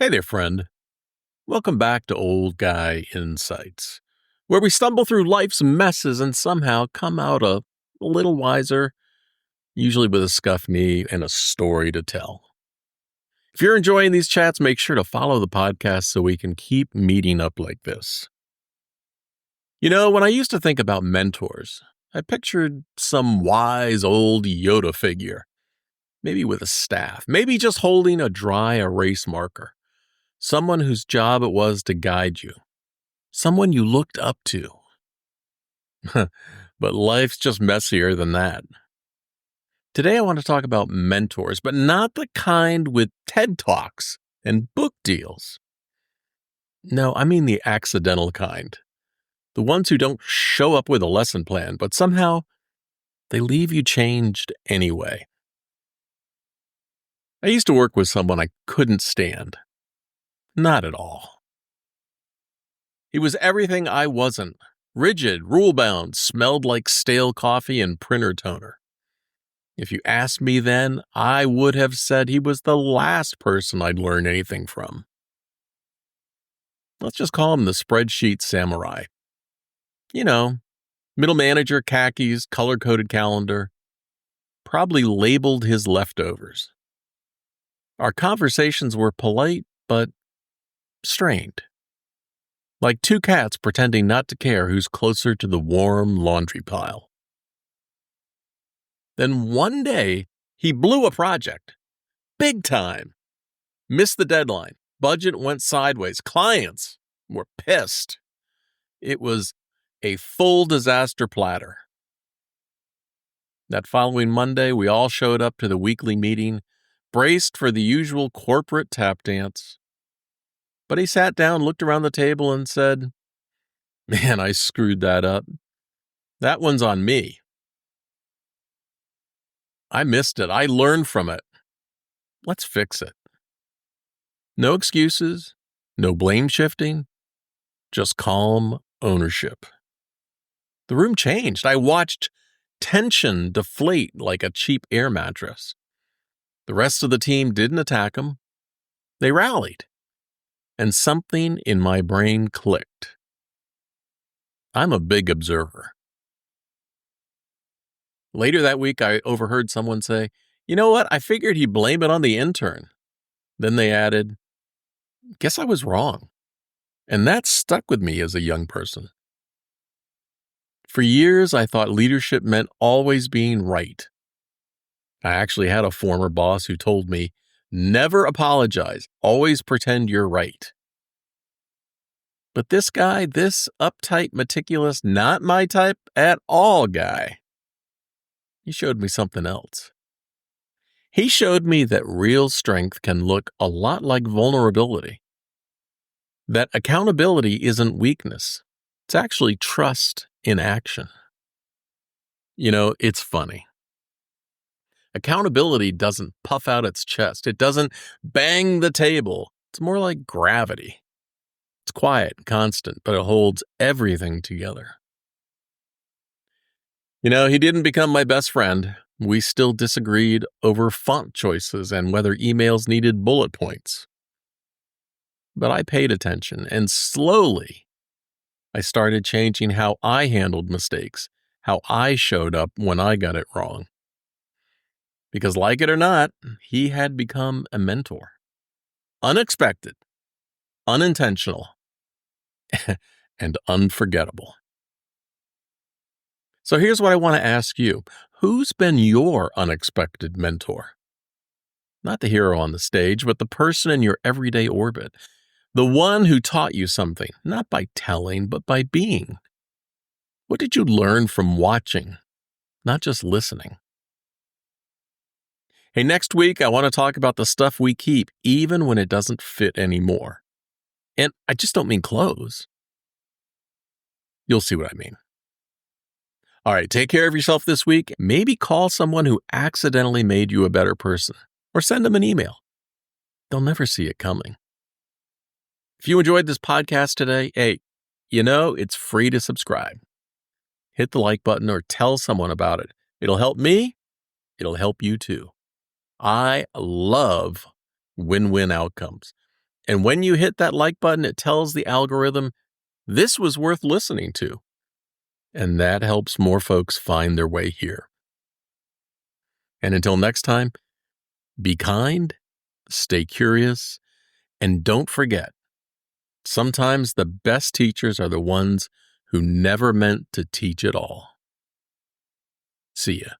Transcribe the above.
Hey there, friend. Welcome back to Old Guy Insights, where we stumble through life's messes and somehow come out a little wiser, usually with a scuffed knee and a story to tell. If you're enjoying these chats, make sure to follow the podcast so we can keep meeting up like this. When I used to think about mentors, I pictured some wise old Yoda figure, maybe with a staff, maybe just holding a dry erase marker. Someone whose job it was to guide you. Someone you looked up to. But life's just messier than that. Today I want to talk about mentors, but not the kind with TED Talks and book deals. No, I mean the accidental kind. The ones who don't show up with a lesson plan, but somehow they leave you changed anyway. I used to work with someone I couldn't stand. Not at all. He was everything I wasn't. Rigid, rule-bound, smelled like stale coffee and printer toner. If you asked me then, I would have said he was the last person I'd learn anything from. Let's just call him the spreadsheet samurai. Middle manager, khakis, color-coded calendar. Probably labeled his leftovers. Our conversations were polite, but strained. Like two cats pretending not to care who's closer to the warm laundry pile. Then one day, he blew a project. Big time. Missed the deadline. Budget went sideways. Clients were pissed. It was a full disaster platter. That following Monday, we all showed up to the weekly meeting, braced for the usual corporate tap dance. But he sat down, looked around the table, and said, "Man, I screwed that up. That one's on me. I missed it. I learned from it. Let's fix it." No excuses, no blame shifting, just calm ownership. The room changed. I watched tension deflate like a cheap air mattress. The rest of the team didn't attack him. They rallied. And something in my brain clicked. I'm a big observer. Later that week, I overheard someone say, "You know what? I figured he'd blame it on the intern." Then they added, "Guess I was wrong." And that stuck with me as a young person. For years, I thought leadership meant always being right. I actually had a former boss who told me, "Never apologize, always pretend you're right." But this guy, this uptight, meticulous, not my type at all guy, he showed me something else. He showed me that real strength can look a lot like vulnerability. That accountability isn't weakness. It's actually trust in action. It's funny. Accountability doesn't puff out its chest. It doesn't bang the table. It's more like gravity. It's quiet, constant, but it holds everything together. He didn't become my best friend. We still disagreed over font choices and whether emails needed bullet points. But I paid attention, and slowly, I started changing how I handled mistakes, how I showed up when I got it wrong. Because like it or not, he had become a mentor. Unexpected, unintentional, and unforgettable. So here's what I want to ask you. Who's been your unexpected mentor? Not the hero on the stage, but the person in your everyday orbit. The one who taught you something, not by telling, but by being. What did you learn from watching, not just listening? Hey, next week, I want to talk about the stuff we keep, even when it doesn't fit anymore. And I just don't mean clothes. You'll see what I mean. All right, take care of yourself this week. Maybe call someone who accidentally made you a better person, or send them an email. They'll never see it coming. If you enjoyed this podcast today, hey, it's free to subscribe. Hit the like button or tell someone about it. It'll help me. It'll help you too. I love win-win outcomes. And when you hit that like button, it tells the algorithm this was worth listening to. And that helps more folks find their way here. And until next time, be kind, stay curious, and don't forget, sometimes the best teachers are the ones who never meant to teach at all. See ya.